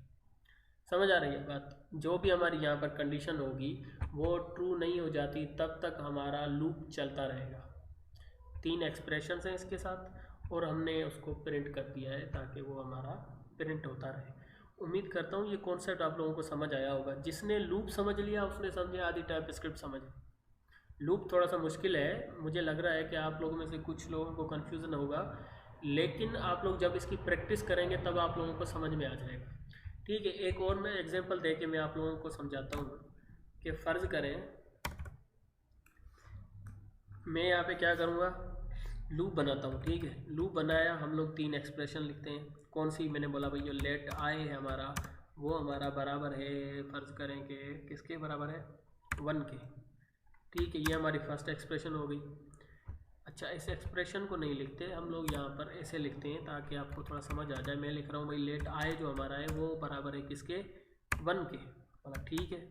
समझ आ रही है बात। जो भी हमारी यहाँ पर कंडीशन होगी वो ट्रू नहीं हो जाती तब तक हमारा लूप चलता रहेगा। 3 एक्सप्रेशन हैं इसके साथ और हमने उसको प्रिंट कर दिया है ताकि वो हमारा प्रिंट होता रहे। उम्मीद करता हूँ ये कॉन्सेप्ट आप लोगों को समझ आया होगा। जिसने लूप समझ लिया उसने समझे आधी टाइप स्क्रिप्ट समझ। लूप थोड़ा सा मुश्किल है, मुझे लग रहा है कि आप लोगों में से कुछ लोगों को कन्फ्यूज़न होगा, लेकिन आप लोग जब इसकी प्रैक्टिस करेंगे तब आप लोगों को समझ में आ जाएगा। ठीक है, एक और मैं एग्जांपल दे के मैं आप लोगों को समझाता हूँ कि फ़र्ज़ करें मैं यहाँ पे क्या करूँगा, लूप बनाता हूँ। ठीक है, लूप बनाया, हम लोग 3 एक्सप्रेशन लिखते हैं। कौन सी, मैंने बोला भाई जो लेट आई है हमारा वो हमारा बराबर है, फ़र्ज़ करें कि किसके बराबर है 1 के। ठीक है, ये हमारी फर्स्ट एक्सप्रेशन हो गई। अच्छा, इस एक्सप्रेशन को नहीं लिखते हम लोग, यहाँ पर ऐसे लिखते हैं ताकि आपको थोड़ा समझ आ जाए। मैं लिख रहा हूँ भाई लेट आए जो हमारा है वो बराबर है किसके 1 के। बोला ठीक है।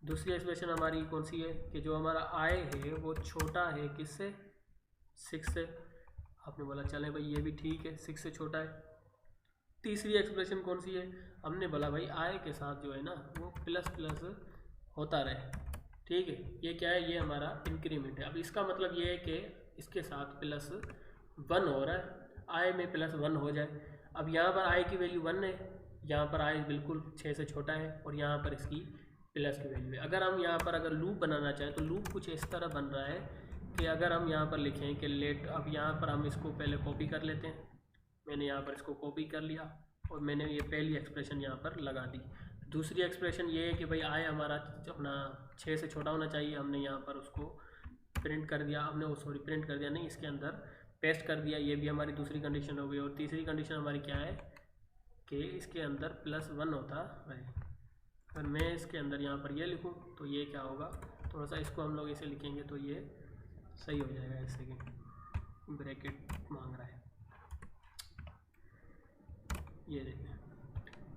दूसरी एक्सप्रेशन हमारी कौन सी है कि जो हमारा आए है वो छोटा है किससे 6 से। आपने बोला चलें भाई ये भी ठीक है, 6 से छोटा है। तीसरी एक्सप्रेशन कौन सी है, हमने बोला भाई आए के साथ जो है ना वो प्लस प्लस होता रहे। ठीक है, ये क्या है, ये हमारा इंक्रीमेंट है। अब इसका मतलब ये है कि इसके साथ +1 हो रहा है, आई में +1 हो जाए। अब यहाँ पर आई की वैल्यू 1 है, यहाँ पर आई बिल्कुल 6 से छोटा है और यहाँ पर इसकी प्लस की वैल्यू है। अगर हम यहाँ पर अगर लूप बनाना चाहें तो लूप कुछ इस तरह बन रहा है कि अगर हम यहाँ पर लिखें कि लेट, अब यहाँ पर हम इसको पहले कॉपी कर लेते हैं। मैंने यहाँ पर इसको कॉपी कर लिया और मैंने ये पहली एक्सप्रेशन यहाँ पर लगा दी। दूसरी एक्सप्रेशन ये है कि भाई आय हमारा अपना 6 से छोटा होना चाहिए, हमने यहाँ पर उसको प्रिंट कर दिया, प्रिंट कर दिया नहीं, इसके अंदर पेस्ट कर दिया, ये भी हमारी दूसरी कंडीशन हो गई। और तीसरी कंडीशन हमारी क्या है कि इसके अंदर +1 होता है। अगर मैं इसके अंदर यहाँ पर ये लिखूँ तो ये क्या होगा, थोड़ा सा इसको हम लोग ऐसे लिखेंगे तो ये सही हो जाएगा। ऐसे कि ब्रैकेट मांग रहा है, ये देखें,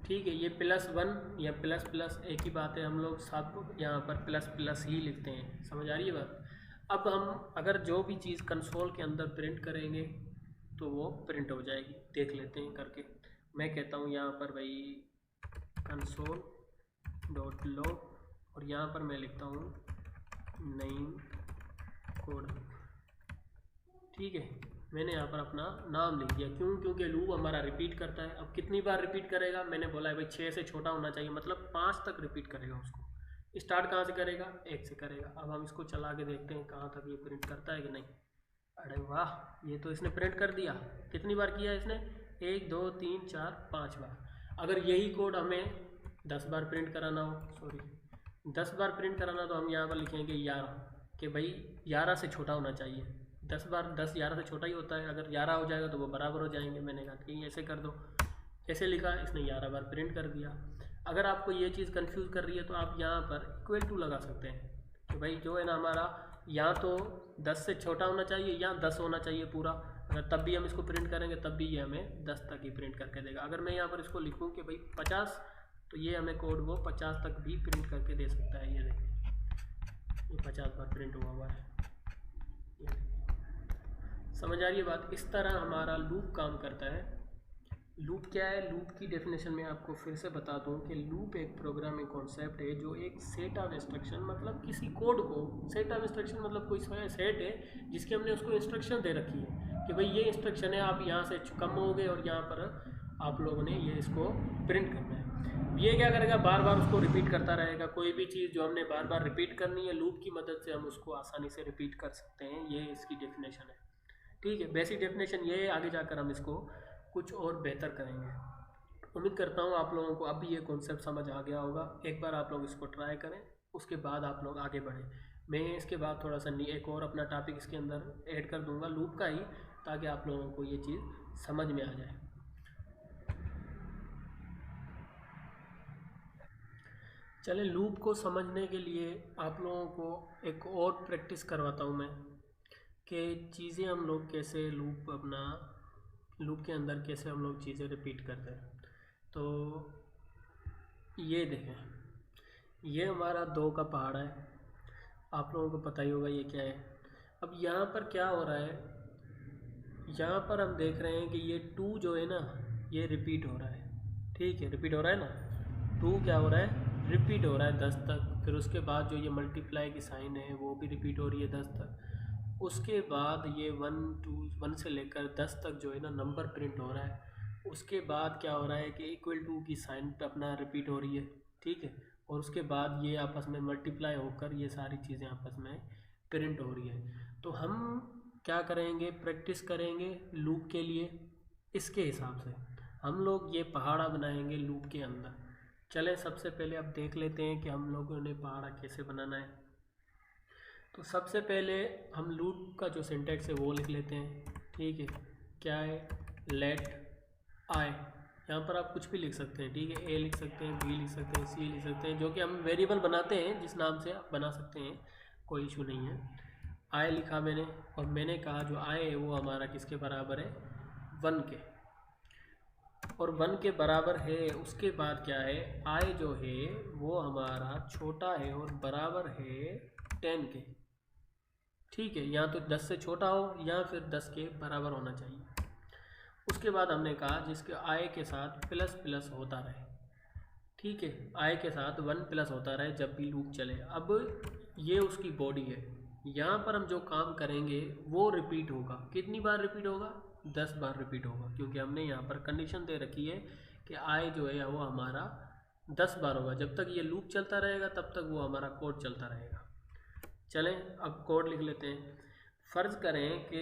ठीक है। ये +1 या ++ एक ही बात है, हम लोग सब यहाँ पर ++ ही लिखते हैं, समझ आ रही है बात। अब हम अगर जो भी चीज़ कंसोल के अंदर प्रिंट करेंगे तो वो प्रिंट हो जाएगी, देख लेते हैं करके। मैं कहता हूँ यहाँ पर भाई console.log और यहाँ पर मैं लिखता हूँ नेम कोड, ठीक है। मैंने यहाँ पर अपना नाम लिख दिया, क्यों, क्योंकि लूप हमारा रिपीट करता है। अब कितनी बार रिपीट करेगा, मैंने बोला है भाई 6 से छोटा होना चाहिए, मतलब 5 तक रिपीट करेगा उसको। स्टार्ट कहाँ से करेगा, 1 से करेगा। अब हम इसको चला के देखते हैं कहाँ तक ये प्रिंट करता है कि नहीं। अरे वाह, ये तो इसने प्रिंट कर दिया। कितनी बार किया इसने, 1 2 3 4 5 बार। अगर यही कोड हमें 10 बार प्रिंट कराना हो, 10 बार प्रिंट कराना, तो हम यहाँ पर लिखेंगे 11 कि भाई 11 से छोटा होना चाहिए। 10 बार 10 11 से छोटा ही होता है, अगर 11 हो जाएगा तो वो बराबर हो जाएंगे। मैंने कहा कि ऐसे कर दो, ऐसे लिखा, इसने 11 बार प्रिंट कर दिया। अगर आपको ये चीज़ कंफ्यूज कर रही है तो आप यहाँ पर == लगा सकते हैं कि भाई जो है ना हमारा या तो 10 से छोटा होना चाहिए या 10 होना चाहिए पूरा। अगर तब भी हम इसको प्रिंट करेंगे तब भी ये हमें 10 तक ही प्रिंट करके देगा। अगर मैं यहाँ पर इसको लिखूँ कि भाई 50, तो ये हमें कोड वो 50 तक भी प्रिंट करके दे सकता है। ये देखिए, ये 50 बार प्रिंट हुआ है। समझ आ रही है बात। इस तरह हमारा लूप काम करता है। लूप क्या है, लूप की डेफिनेशन में आपको फिर से बता दूं कि लूप एक प्रोग्रामिंग कॉन्सेप्ट है जो एक सेट ऑफ इंस्ट्रक्शन, मतलब किसी कोड को, सेट ऑफ इंस्ट्रक्शन मतलब कोई सेट है जिसके हमने उसको इंस्ट्रक्शन दे रखी है कि भाई ये इंस्ट्रक्शन है, आप यहाँ से कम हो गए और यहाँ पर आप लोगों ने ये इसको प्रिंट करना है। ये क्या करेगा, बार बार उसको रिपीट करता रहेगा। कोई भी चीज़ जो हमने बार बार रिपीट करनी है, लूप की मदद से हम उसको आसानी से रिपीट कर सकते हैं। ये इसकी डेफिनेशन है, ठीक है। बेसिक डेफिनेशन ये है, आगे जाकर हम इसको कुछ और बेहतर करेंगे। उम्मीद करता हूँ आप लोगों को अब भी ये कॉन्सेप्ट समझ आ गया होगा। एक बार आप लोग इसको ट्राई करें, उसके बाद आप लोग आगे बढ़ें। मैं इसके बाद थोड़ा सा एक और अपना टॉपिक इसके अंदर ऐड कर दूँगा लूप का ही, ताकि आप लोगों को ये चीज़ समझ में आ जाए। चले, लूप को समझने के लिए आप लोगों को एक और प्रैक्टिस करवाता हूँ मैं कि चीज़ें हम लोग कैसे लूप के अंदर कैसे हम लोग चीज़ें रिपीट करते हैं। तो ये देखें, ये हमारा 2 का पहाड़ है, आप लोगों को पता ही होगा ये क्या है। अब यहाँ पर क्या हो रहा है, यहाँ पर हम देख रहे हैं कि ये 2 जो है ना, ये रिपीट हो रहा है, ठीक है, रिपीट हो रहा है ना। 2 क्या हो रहा है, रिपीट हो रहा है 10 तक। फिर उसके बाद जो ये मल्टीप्लाई की साइन है वो भी रिपीट हो रही है 10 तक। उसके बाद ये 1 से लेकर 10 तक जो है ना नंबर प्रिंट हो रहा है। उसके बाद क्या हो रहा है कि == की साइन पे अपना रिपीट हो रही है, ठीक है। और उसके बाद ये आपस में मल्टीप्लाई होकर ये सारी चीज़ें आपस में प्रिंट हो रही है। तो हम क्या करेंगे, प्रैक्टिस करेंगे लूप के लिए। इसके हिसाब से हम लोग ये पहाड़ा बनाएंगे लूप के अंदर। चलें, सबसे पहले अब देख लेते हैं कि हम लोगों ने पहाड़ा कैसे बनाना है। तो सबसे पहले हम लूप का जो सिंटैक्स है वो लिख लेते हैं, ठीक है। क्या है, लेट आई, यहाँ पर आप कुछ भी लिख सकते हैं, ठीक है। ए लिख सकते हैं, बी लिख सकते हैं, सी लिख सकते हैं, जो कि हम वेरिएबल बनाते हैं, जिस नाम से आप बना सकते हैं, कोई इशू नहीं है। आई लिखा मैंने, और मैंने कहा जो आई है वो हमारा किसके बराबर है, 1 के, और 1 के बराबर है। उसके बाद क्या है, आई जो है वो हमारा छोटा है और बराबर है 10 के, ठीक है। या तो 10 से छोटा हो या फिर 10 के बराबर होना चाहिए। उसके बाद हमने कहा जिसके आई के साथ ++ होता रहे, ठीक है, आई के साथ 1+ होता रहे जब भी लूप चले। अब ये उसकी बॉडी है, यहाँ पर हम जो काम करेंगे वो रिपीट होगा। कितनी बार रिपीट होगा, 10 बार रिपीट होगा, क्योंकि हमने यहाँ पर कंडीशन दे रखी है कि आई जो है वो हमारा 10 बार होगा। जब तक ये लूप चलता रहेगा तब तक वो हमारा कोड चलता रहेगा। चलें, अब कोड लिख लेते हैं। फ़र्ज़ करें कि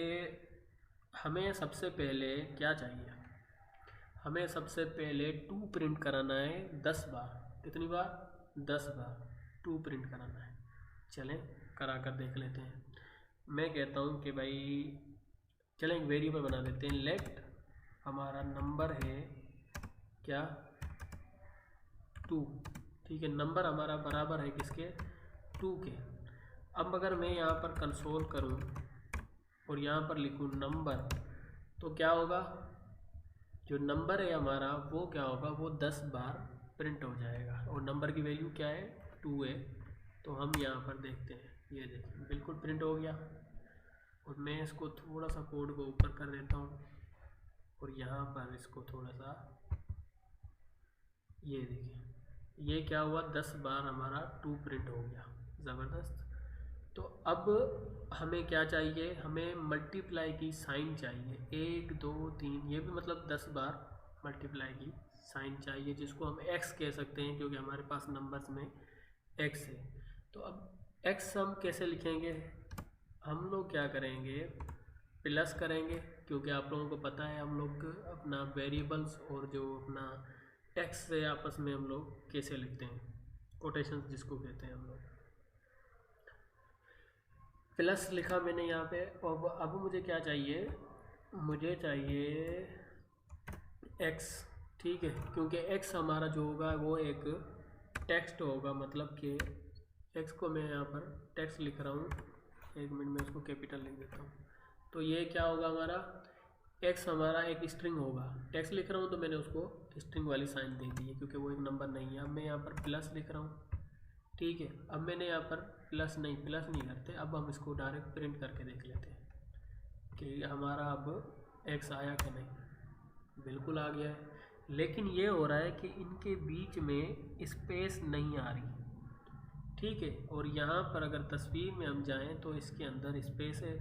हमें सबसे पहले क्या चाहिए, हमें सबसे पहले 2 प्रिंट कराना है 10 बार, कितनी बार? 10 बार 2 प्रिंट कराना है। चलें करा कर देख लेते हैं। मैं कहता हूँ कि भाई चलें एक वेरिएबल बना देते हैं, लेट हमारा नंबर है क्या? 2। ठीक है, नंबर हमारा बराबर है किसके? 2 के। अब अगर मैं यहाँ पर कंसोल करूँ और यहाँ पर लिखूँ नंबर, तो क्या होगा? जो नंबर है हमारा वो क्या होगा? वो 10 बार प्रिंट हो जाएगा और नंबर की वैल्यू क्या है? 2 है। तो हम यहाँ पर देखते हैं, ये देखिए बिल्कुल प्रिंट हो गया। और मैं इसको थोड़ा सा कोड को ऊपर कर देता हूँ और यहाँ पर इसको थोड़ा सा, ये देखिए ये क्या हुआ? 10 बार हमारा 2 प्रिंट हो गया। ज़बरदस्त। तो अब हमें क्या चाहिए? हमें मल्टीप्लाई की साइन चाहिए, 1 2 3, ये भी मतलब 10 बार मल्टीप्लाई की साइन चाहिए, जिसको हम x कह सकते हैं क्योंकि हमारे पास नंबर्स में x है। तो अब x हम कैसे लिखेंगे? हम लोग क्या करेंगे? प्लस करेंगे, क्योंकि आप लोगों को पता है हम लोग अपना वेरिएबल्स और जो अपना टेक्स्ट से आपस में हम लोग कैसे लिखते हैं, कोटेशंस जिसको कहते हैं हम लोग। प्लस लिखा मैंने यहाँ पे। और अब मुझे क्या चाहिए? मुझे चाहिए x। ठीक है, क्योंकि x हमारा जो होगा वो एक टेक्स्ट होगा, मतलब कि x को मैं यहाँ पर टेक्स्ट लिख रहा हूँ, 1 मिनट में इसको कैपिटल लिख देता हूँ। तो ये क्या होगा हमारा? x हमारा एक स्ट्रिंग होगा। टेक्स्ट लिख रहा हूँ तो मैंने उसको स्ट्रिंग वाली साइन दे दी है क्योंकि वो एक नंबर नहीं है। अब मैं यहाँ पर प्लस लिख रहा हूँ। ठीक है, अब मैंने यहाँ पर प्लस नहीं करते, अब हम इसको डायरेक्ट प्रिंट करके देख लेते हैं कि हमारा अब x आया कि नहीं। बिल्कुल आ गया है, लेकिन ये हो रहा है कि इनके बीच में स्पेस नहीं आ रही। ठीक है, और यहाँ पर अगर तस्वीर में हम जाएं तो इसके अंदर स्पेस है।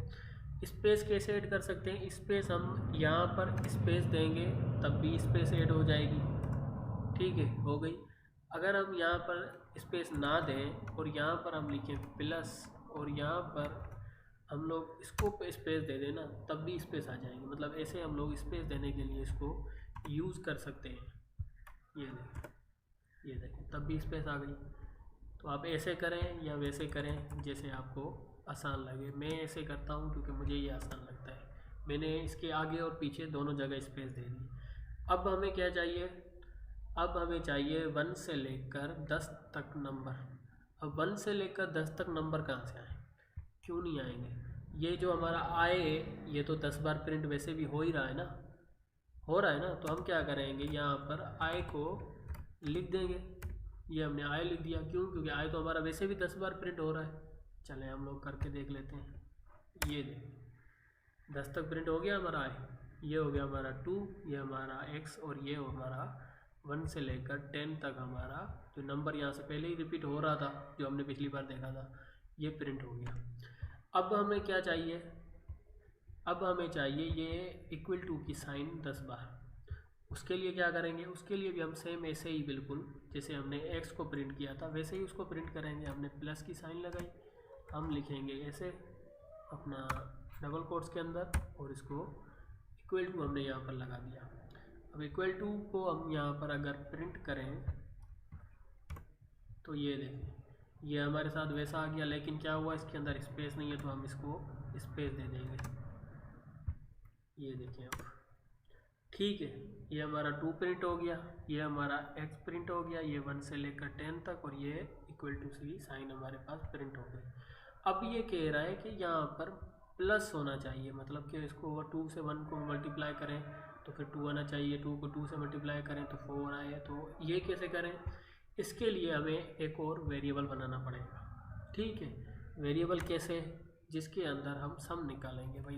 स्पेस कैसे ऐड कर सकते हैं? स्पेस हम यहाँ पर स्पेस देंगे तब भी स्पेस ऐड हो जाएगी। ठीक है, हो गई। अगर हम यहाँ पर स्पेस ना दें और यहाँ पर हम लिखें प्लस और यहाँ पर हम लोग इसको स्पेस दे देना, तब भी स्पेस आ जाएगी। मतलब ऐसे हम लोग स्पेस देने के लिए इसको यूज़ कर सकते हैं। ये देखें तब भी स्पेस आ गई। तो आप ऐसे करें या वैसे करें जैसे आपको आसान लगे। मैं ऐसे करता हूँ क्योंकि मुझे ये आसान लगता है। मैंने इसके आगे और पीछे दोनों जगह स्पेस दे दी। अब हमें क्या चाहिए? अब हमें चाहिए 1 से लेकर 10 तक नंबर। अब 1 से लेकर 10 तक नंबर कहाँ से आए? क्यों नहीं आएंगे? ये जो हमारा आए, ये तो 10 बार प्रिंट वैसे भी हो ही रहा है ना, हो रहा है ना। तो हम क्या करेंगे? यहाँ पर आई को लिख देंगे। ये हमने आई लिख दिया, क्यों? क्योंकि आई तो हमारा वैसे भी 10 बार प्रिंट हो रहा है। चले हम लोग करके देख लेते हैं। ये देखिए 10 तक प्रिंट हो गया हमारा आई। ये हो गया हमारा 2, ये हमारा x, और ये हमारा 1 से लेकर 10 तक हमारा जो नंबर यहाँ से पहले ही रिपीट हो रहा था, जो हमने पिछली बार देखा था, ये प्रिंट हो गया। अब हमें क्या चाहिए? अब हमें चाहिए ये इक्वल टू की साइन 10 बार। उसके लिए क्या करेंगे? उसके लिए भी हम सेम ऐसे ही बिल्कुल जैसे हमने x को प्रिंट किया था वैसे ही उसको प्रिंट करेंगे। हमने प्लस की साइन लगाई, हम लिखेंगे ऐसे अपना डबल कोट्स के अंदर, और इसको इक्वल टू हमने यहाँ पर लगा दिया। अब इक्वल टू को हम यहाँ पर अगर प्रिंट करें तो ये देखें ये हमारे साथ वैसा आ गया, लेकिन क्या हुआ? इसके अंदर स्पेस नहीं है तो हम इसको स्पेस दे देंगे। ये देखें अब ठीक है, ये हमारा 2 प्रिंट हो गया, ये हमारा x प्रिंट हो गया, ये 1 से लेकर 10 तक, और ये इक्वल टू सी साइन हमारे पास प्रिंट हो गए। अब ये कह रहा है कि यहाँ पर प्लस होना चाहिए, मतलब कि इसको 2 से 1 को मल्टीप्लाई करें तो फिर 2 आना चाहिए, 2 को 2 से मल्टीप्लाई करें तो 4 आए। तो ये कैसे करें? इसके लिए हमें एक और वेरिएबल बनाना पड़ेगा। ठीक है, वेरिएबल कैसे? जिसके अंदर हम सम निकालेंगे भाई।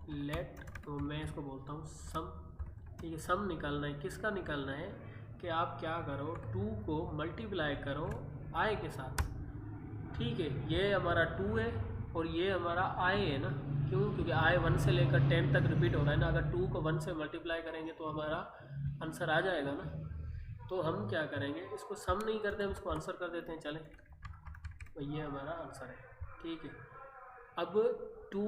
लेट, तो मैं इसको बोलता हूँ सम। ठीक है, सम निकालना है। किसका निकालना है? कि आप क्या करो, 2 को मल्टीप्लाई करो आई के साथ। ठीक है, ये हमारा 2 है और ये हमारा आई है ना। क्यों? क्योंकि आई 1 से लेकर 10 तक रिपीट हो रहा है ना। अगर 2 को 1 से मल्टीप्लाई करेंगे तो हमारा आंसर आ जाएगा ना। तो हम क्या करेंगे? इसको सम नहीं करते, हम इसको आंसर कर देते हैं। चलें, तो ये हमारा आंसर है। ठीक है, अब 2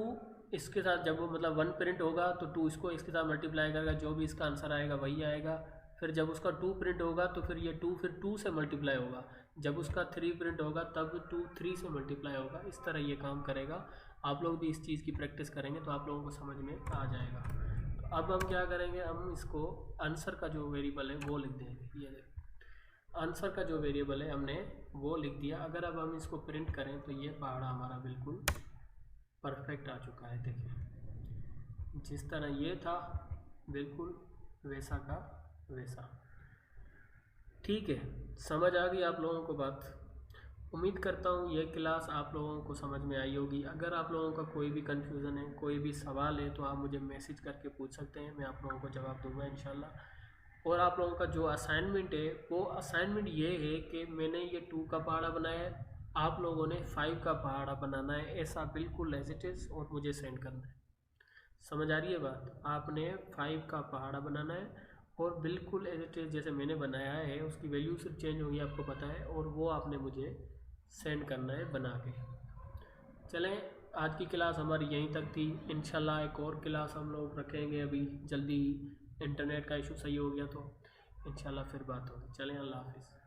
इसके साथ जब मतलब 1 प्रिंट होगा तो 2 इसको इसके साथ मल्टीप्लाई करेगा, जो भी इसका आंसर आएगा वही आएगा। फिर जब उसका 2 प्रिंट होगा तो फिर ये 2 फिर 2 से मल्टीप्लाई होगा, जब उसका 3 प्रिंट होगा तब 2 3 से मल्टीप्लाई होगा। इस तरह ये काम करेगा। आप लोग भी इस चीज़ की प्रैक्टिस करेंगे तो आप लोगों को समझ में आ जाएगा। तो अब हम क्या करेंगे, हम इसको आंसर का जो वेरिएबल है वो लिख देंगे। ये आंसर का जो वेरिएबल है हमने वो लिख दिया। अगर अब हम इसको प्रिंट करें तो ये पहाड़ा हमारा बिल्कुल परफेक्ट आ चुका है। देखिए जिस तरह ये था बिल्कुल वैसा का वैसा। ठीक है, समझ आ गई आप लोगों को बात। उम्मीद करता हूँ ये क्लास आप लोगों को समझ में आई होगी। अगर आप लोगों का कोई भी कन्फ्यूज़न है, कोई भी सवाल है तो आप मुझे मैसेज करके पूछ सकते हैं, मैं आप लोगों को जवाब दूंगा इंशाल्लाह। और आप लोगों का जो असाइनमेंट है वो असाइनमेंट ये है कि मैंने ये 2 का पहाड़ा बनाया है, आप लोगों ने 5 का पहाड़ा बनाना है, ऐसा बिल्कुल एज इट इज़, और मुझे सेंड करना है। समझ आ रही है बात? आपने 5 का पहाड़ा बनाना है और बिल्कुल एज इट इज़ जैसे मैंने बनाया है, उसकी वैल्यू सिर्फ चेंज होगी आपको पता है, और वो आपने मुझे सेंड करना है बना के। चलें, आज की क्लास हमारी यहीं तक थी। इंशाल्लाह एक और क्लास हम लोग रखेंगे अभी जल्दी। इंटरनेट का इशू सही हो गया तो इंशाल्लाह फिर बात होगी। चलें, अल्लाह हाफिज़।